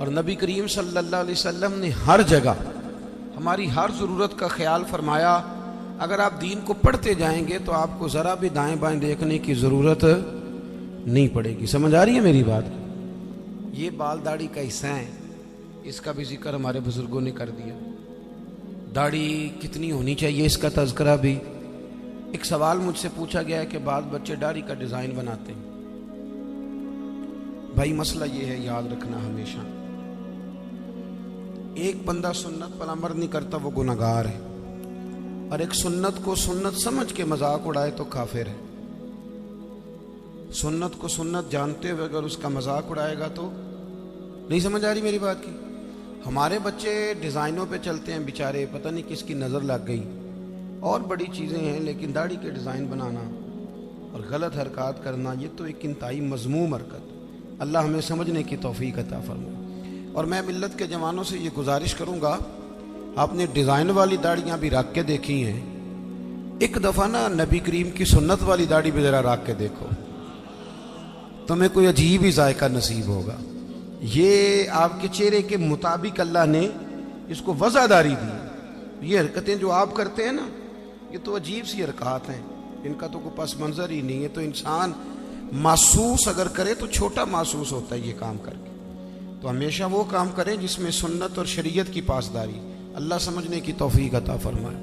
और नबी करीम सल्लल्लाहु अलैहि वसल्लम ने हर जगह हमारी हर ज़रूरत का ख्याल फरमाया। अगर आप दीन को पढ़ते जाएंगे तो आपको ज़रा भी दाएं बाएं देखने की ज़रूरत नहीं पड़ेगी। समझ आ रही है मेरी बात? ये बाल दाढ़ी का हिस्सा है, इसका भी जिक्र हमारे बुजुर्गों ने कर दिया। दाढ़ी कितनी होनी चाहिए इसका तज़किरा भी। एक सवाल मुझसे पूछा गया है कि बाद बच्चे दाढ़ी का डिज़ाइन बनाते हैं। भाई मसला ये है, याद रखना हमेशा, एक बंदा सुन्नत पर अमल नहीं करता वो गुनहगार है, और एक सुन्नत को सुन्नत समझ के मजाक उड़ाए तो काफिर है। सुन्नत को सुन्नत जानते हुए अगर उसका मजाक उड़ाएगा तो नहीं। समझ आ रही मेरी बात की? हमारे बच्चे डिज़ाइनों पे चलते हैं बेचारे, पता नहीं किसकी नज़र लग गई, और बड़ी चीज़ें हैं, लेकिन दाढ़ी के डिज़ाइन बनाना और गलत हरकत करना ये तो एक इंतहाई मज़मूम हरकत। अल्लाह हमें समझने की तौफीक अता फरमाए। और मैं मिल्लत के जवानों से ये गुजारिश करूँगा, आपने डिज़ाइन वाली दाढ़ियाँ भी रख के देखी हैं, एक दफ़ा ना नबी करीम की सुन्नत वाली दाढ़ी भी ज़रा रख के देखो, तुम्हें कोई अजीब ही जायका नसीब होगा। ये आपके चेहरे के मुताबिक अल्लाह ने इसको वज़ादारी दी। ये हरकतें जो आप करते हैं ना, ये तो अजीब सी हरकत हैं, इनका तो कोई पस मंज़र ही नहीं है। तो इंसान महसूस अगर करे तो छोटा महसूस होता है ये काम करके। तो हमेशा वो काम करें जिसमें सुन्नत और शरीयत की पासदारी। अल्लाह समझने की तौफीक अता फरमाए।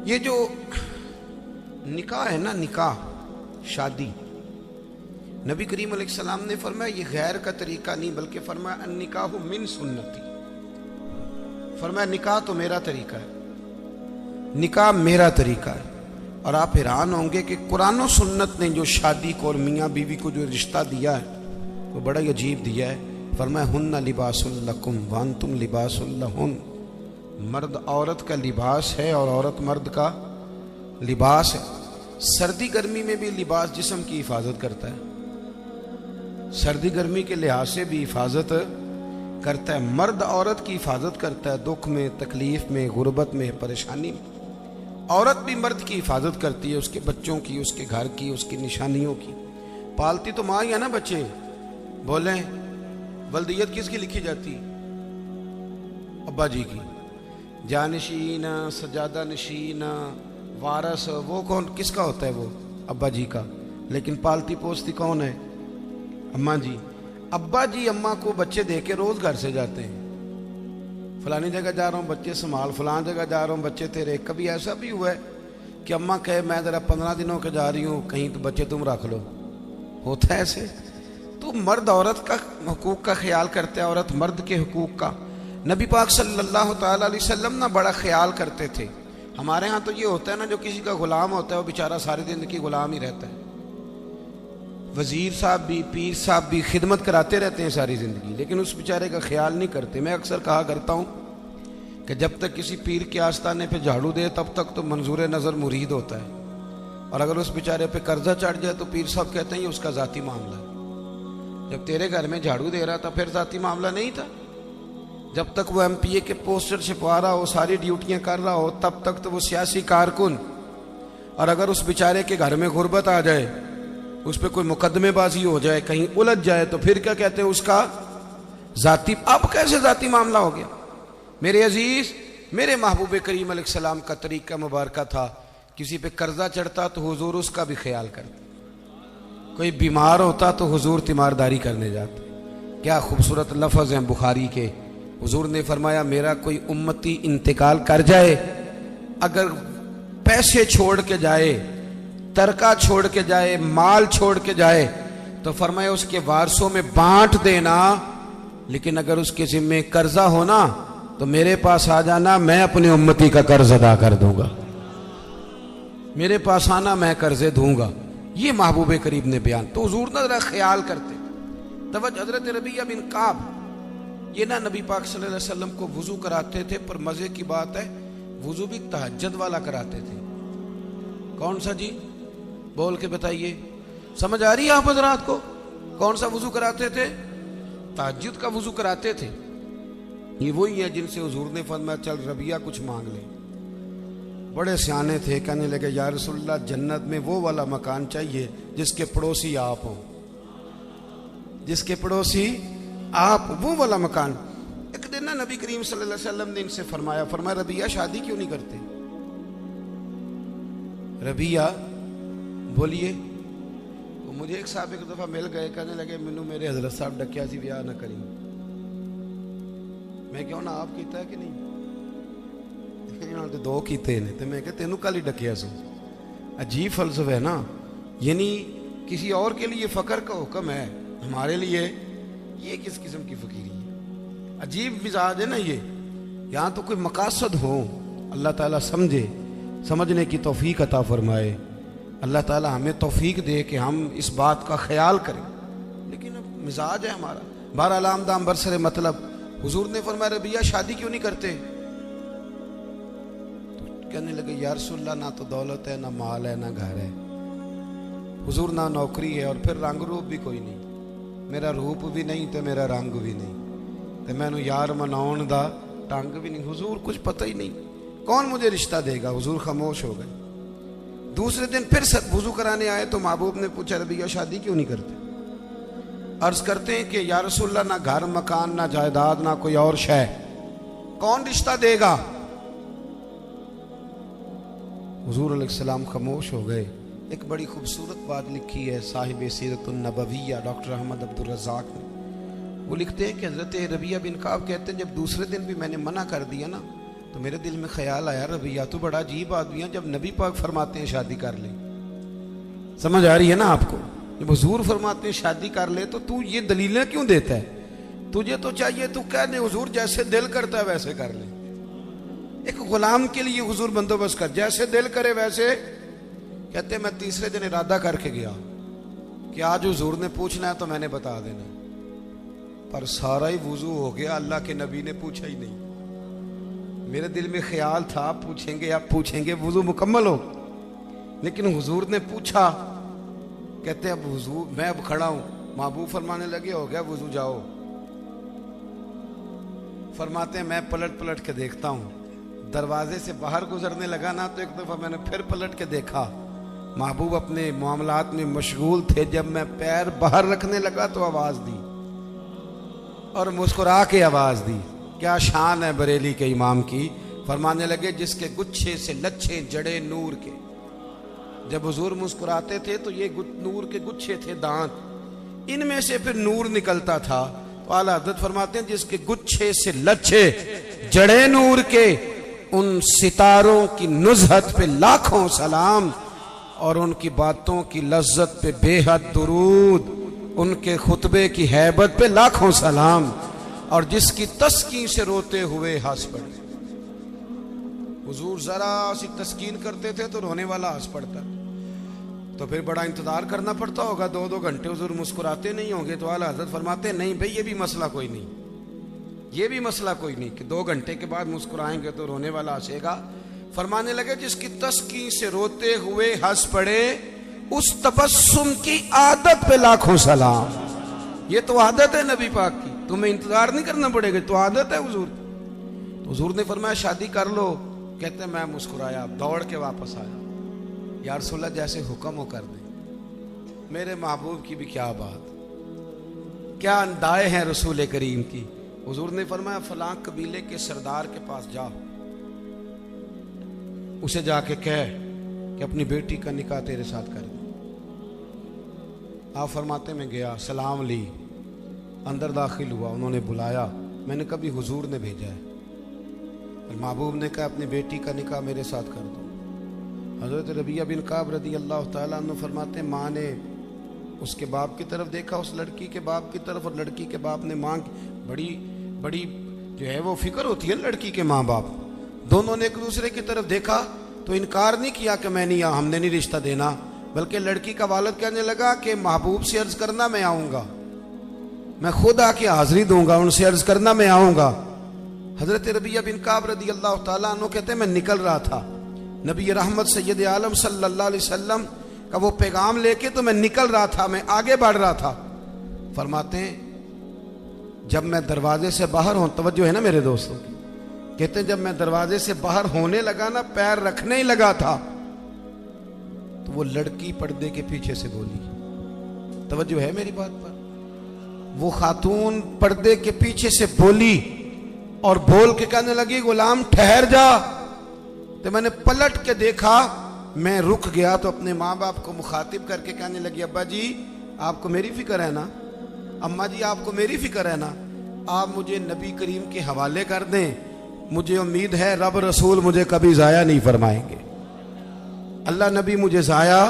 ये जो निकाह है ना, निकाह शादी, नबी करीम अलैहिस्सलाम ने फरमाया ये गैर का तरीका नहीं, बल्कि फरमाया अन्निकाहु मिन सुन्नती। फरमाया निकाह तो मेरा तरीका है, निकाह मेरा तरीका है। और आप हैरान होंगे कि कुरान और सुन्नत ने जो शादी को और मियाँ बीवी को जो रिश्ता दिया है वो बड़ा ही अजीब दिया है। फरमाया हुन्ना लिबासुल लकुम व अंतुम लिबासुल लहुन। मर्द औरत का लिबास है और औरत मर्द का लिबास है। सर्दी गर्मी में भी लिबास जिस्म की हिफाजत करता है, सर्दी गर्मी के लिहाज से भी हिफाजत करता है। मर्द औरत की हिफाजत करता है, दुख में, तकलीफ में, गुर्बत में, परेशानी में। औरत भी मर्द की हिफाजत करती है, उसके बच्चों की, उसके घर की, उसकी निशानियों की। पालती तो माँ ही है ना बच्चे। बोले वल्दियत किसकी लिखी जाती? अब्बा जी की। जानशीन, सजादा नशीन, वारस, वो कौन किसका होता है? वो अब्बा जी का। लेकिन पालती पोसती कौन है? अम्मा जी। अब्बा जी अम्मा को बच्चे दे के रोज घर से जाते हैं, फलानी जगह जा रहा हूँ बच्चे संभाल, फलानी जगह जा रहा हूँ बच्चे तेरे। कभी ऐसा भी हुआ है कि अम्मा कहे मैं ज़रा 15 दिनों के जा रही हूँ कहीं, तो बच्चे तुम रख लो? होता है ऐसे? तो मर्द औरत का हुकूक का ख्याल करता है, औरत मर्द के हुकूक का। नबी पाक सल्लल्लाहु ताला अलैहि वसल्लम ना बड़ा ख्याल करते थे। हमारे यहाँ तो ये होता है ना, जो किसी का गुलाम होता है वो बेचारा सारी जिंदगी गुलाम ही रहता है। वजीर साहब भी, पीर साहब भी खिदमत कराते रहते हैं सारी ज़िंदगी, लेकिन उस बेचारे का ख्याल नहीं करते। मैं अक्सर कहा करता हूँ कि जब तक किसी पीर के आस्थाने पे झाड़ू दे तब तक तो मंजूर नज़र मुरीद होता है, और अगर उस बेचारे पे कर्जा चढ़ जाए तो पीर साहब कहते हैं ये उसका ज़ाती मामला है। जब तेरे घर में झाड़ू दे रहा था फिर ज़ाती मामला नहीं था। जब तक वो MPA के पोस्टर छिपवा रहा हो, सारी ड्यूटियाँ कर रहा हो, तब तक तो वो सियासी कारकुन। और अगर उस बेचारे के घर में गुर्बत आ जाए, उस पर कोई मुकदमेबाजी हो जाए, कहीं उलझ जाए, तो फिर क्या कहते हैं? उसका जाती। अब कैसे जाती मामला हो गया? मेरे अजीज, मेरे महबूब करीम अलैहिस्सलाम का तरीका मुबारक था, किसी पे कर्जा चढ़ता तो हुजूर उसका भी ख्याल करते, कोई बीमार होता तो हुजूर तीमारदारी करने जाते। क्या खूबसूरत लफ्ज़ हैं बुखारी के। हुजूर ने फरमाया मेरा कोई उम्मती इंतकाल कर जाए, अगर पैसे छोड़ के जाए, तरका छोड़ के जाए, माल छोड़ के जाए, तो फरमाया उसके वारसों में बांट देना, लेकिन अगर उसके जिम्मे कर्जा हो ना तो मेरे पास आ जाना, मैं अपनी उम्मती का कर्ज अदा कर दूंगा। मेरे पास आना, मैं कर्जे दूंगा। ये महबूब करीम ने बयान। तो हुजूर ना जरा ख्याल करते। तवज्जो, हजरत रबिया बिन काब ये ना नबी पाक सल्लल्लाहु अलैहि वसल्लम को वुजू कराते थे, पर मजे की बात है वुजू भी तहज्जुद वाला कराते थे। कौन सा जी? बोल के बताइए। समझ आ रही है आप हजरात को? कौन सा वुजू कराते थे? तहज्जुद का वुजू कराते थे। ये वही है जिनसे हुजूर ने फरमाया चल रबिया कुछ मांग ले। बड़े सियाने थे, कहने लगे या रसूलल्लाह जन्नत में वो वाला मकान चाहिए जिसके पड़ोसी आप हो, जिसके पड़ोसी आप वो वाला मकान। एक दिन ना नबी करीम सल्लल्लाहु अलैहि वसल्लम ने इनसे फरमाया रबिया शादी क्यों नहीं करते? रबिया बोलिए। तो मुझे एक साहब एक दफा मिल गए, कहने लगे मैनू मेरे हजरत साहब डकिया सी ब्याह ना करी। मैं क्यों ना आप कीता है कि नहीं? तो दो कीते ने, तो मैं क्या तेनू कल ही डकिया सो। अजीब फलसफा है ना, यानी किसी और के लिए फकर का हुक्म है, हमारे लिए ये किस किस्म की फकीरी है? अजीब मिजाज है ना ये। यहाँ तो कोई मकासद हो, अल्लाह ताला समझे, समझने की तौफीक अता फरमाए। अल्लाह ताला हमें तौफीक दे कि हम इस बात का ख्याल करें, लेकिन अब मिजाज है हमारा। बहरहाल आमदाम बरसरे मतलब हुजूर ने फरमाया रबिया शादी क्यों नहीं करते? तो कहने लगे या रसूलल्लाह ना तो दौलत है, ना माल है, ना घर है हुजूर, ना नौकरी है, और फिर रंग रूप भी कोई नहीं। मेरा रूप भी नहीं तो मेरा रंग भी नहीं, तो मैनू यार मनाउण दा ढंग भी नहीं। हुजूर कुछ पता ही नहीं, कौन मुझे रिश्ता देगा? हुजूर खामोश हो गए। दूसरे दिन फिर वुजू कराने आए तो महबूब ने पूछा रबिया शादी क्यों नहीं करते? अर्ज करते हैं कि या रसूलल्लाह ना घर मकान, ना जायदाद, ना कोई और शय, कौन रिश्ता देगा? हुजूर अलैहिस्सलाम खामोश हो गए। एक बड़ी खूबसूरत बात लिखी है साहिब सीरतुन नबविया डॉक्टर अहमद अब्दुल रज़ाक ने। वो लिखते हैं कि हज़रत रबिया बिन काब कहते हैं जब दूसरे दिन भी मैंने मना कर दिया ना, तो मेरे दिल में ख्याल आया रबिया तो बड़ा अजीब आदमी है, जब नबी पाक फरमाते हैं शादी कर ले। समझ आ रही है ना आपको? जब हुजूर फरमाते हैं शादी कर ले तो तू ये दलीलें क्यों देता है? तुझे तो चाहिए तू कह दे हुजूर जैसे दिल करता है वैसे कर ले। एक गुलाम के लिए हुजूर बंदोबस्त कर, जैसे दिल करे वैसे। कहते मैं तीसरे दिन इरादा करके गया कि आज हुजूर ने पूछना है तो मैंने बता देना, पर सारा ही वुजू हो गया, अल्लाह के नबी ने पूछा ही नहीं। मेरे दिल में ख्याल था पूछेंगे, अब पूछेंगे, वुजू मुकम्मल हो, लेकिन हुजूर ने पूछा। कहते अब हुजूर मैं अब खड़ा हूं, महबूब फरमाने लगे हो गया वुजू जाओ। फरमाते मैं पलट पलट के देखता हूं, दरवाजे से बाहर गुजरने लगा ना तो एक दफा मैंने फिर पलट के देखा, महबूब अपने मामलात में मशगूल थे। जब मैं पैर बाहर रखने लगा तो आवाज दी और मुस्कुरा के आवाज दी। क्या शान है बरेली के इमाम की। फरमाने लगे जिसके गुच्छे से लच्छे जड़े नूर के। जब हुजूर मुस्कुराते थे तो ये नूर के गुच्छे थे दांत, इनमें से फिर नूर निकलता था। तो आला हज़रत फरमाते हैं जिसके गुच्छे से लच्छे जड़े नूर के, उन सितारों की नुज़हत पे लाखों सलाम और उनकी बातों की लज्जत पे बेहद दुरूद, उनके खुतबे की हैबत पे लाखों सलाम, और जिसकी तस्कीन से रोते हुए हंस पड़े। हुजूर जरा सी तस्कीन करते थे तो रोने वाला हंस पड़ता, तो फिर बड़ा इंतजार करना पड़ता होगा, 2-2 घंटे हुजूर मुस्कुराते नहीं होंगे। तो आला हज़रत फरमाते नहीं भाई ये भी मसला कोई नहीं, ये भी मसला कोई नहीं कि 2 घंटे के बाद मुस्कुराएंगे तो रोने वाला हंसेगा। फरमाने लगे जिसकी तस्कीन से रोते हुए हंस पड़े, उस तबस्सुम की आदत पे लाखों सलाम। ये तो आदत है नबी पाक की, तुम्हें इंतजार नहीं करना पड़ेगा, तो आदत है हुजूर। तो हुजूर ने फरमाया शादी कर लो। कहते मैं मुस्कुराया, दौड़ के वापस आया, या रसूलल्लाह जैसे हुक्म हो कर दे। मेरे महबूब की भी क्या बात, क्या अंदाए हैं रसूल करीम की। हुजूर ने फरमाया फलां कबीले के सरदार के पास जाओ, उसे जाके कह कि अपनी बेटी का निकाह तेरे साथ कर दे। आप फरमाते मैं गया, सलाम ली, अंदर दाखिल हुआ, उन्होंने बुलाया, मैंने कभी हुजूर ने भेजा है। और महबूब ने कहा अपनी बेटी का निकाह मेरे साथ कर दो। हज़रत रबिया बिन काब रदी अल्लाह तआला अन्हु फरमाते माँ ने उसके बाप की तरफ देखा, उस लड़की के बाप की तरफ, और लड़की के बाप ने माँ बड़ी बड़ी जो है वो फिक्र होती है लड़की के माँ बाप, दोनों ने एक दूसरे की तरफ देखा तो इनकार नहीं किया कि मैं नहीं, हमने नहीं रिश्ता देना, बल्कि लड़की का वालिद कहने लगा कि महबूब से अर्ज करना मैं आऊँगा, मैं खुद आके हाजिरी दूंगा, उनसे अर्ज करना मैं आऊँगा। हज़रत रबिया बिन काब रदी अल्लाह तआला अन्हु कहते मैं निकल रहा था, नबी रहमत सैयद आलम सल्लल्लाहु अलैहि वसल्लम का वो पैगाम लेके तो मैं निकल रहा था, मैं आगे बढ़ रहा था। फरमाते हैं जब मैं दरवाजे से बाहर हूं, तवज्जो है ना मेरे दोस्तों की, कहते हैं जब मैं दरवाजे से बाहर होने लगा ना, पैर रखने ही लगा था, तो वो लड़की पर्दे के पीछे से बोली। तवज्जो है मेरी बात पर? वो खातून पर्दे के पीछे से बोली और बोल के कहने लगी, गुलाम ठहर जा। तो मैंने पलट के देखा, मैं रुक गया तो अपने माँ बाप को मुखातिब करके कहने लगी, अब्बा जी आपको मेरी फिक्र है ना, अम्मा जी आपको मेरी फिक्र है ना, आप मुझे नबी करीम के हवाले कर दें, मुझे उम्मीद है रब रसूल मुझे कभी ज़ाया नहीं फरमाएंगे। अल्लाह नबी मुझे ज़ाया।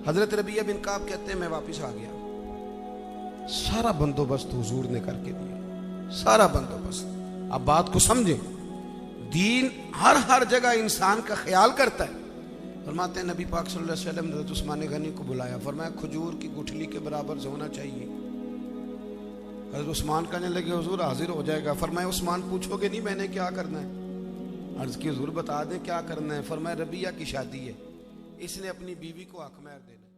हजरत रबिया बिन काब कहते हैं मैं वापस आ गया, सारा बंदोबस्त हुजूर ने करके दिया, सारा बंदोबस्त। अब बात को समझे, दीन हर जगह इंसान का ख्याल करता है। फरमाते हैं नबी पाक सल्लल्लाहु अलैहि वसल्लम ने हज़रत उस्मान गनी को बुलाया, फरमाया खजूर की गुठली के बराबर होना चाहिए। हज़रत उस्मान कहने लगे हुजूर हाजिर हो जाएगा। फरमाया उस्मान पूछोगे नहीं मैंने क्या करना है? अर्ज की हुजूर बता दें क्या करना है। फरमाया रबिया की शादी है, इसने अपनी बीवी को हक महर देना।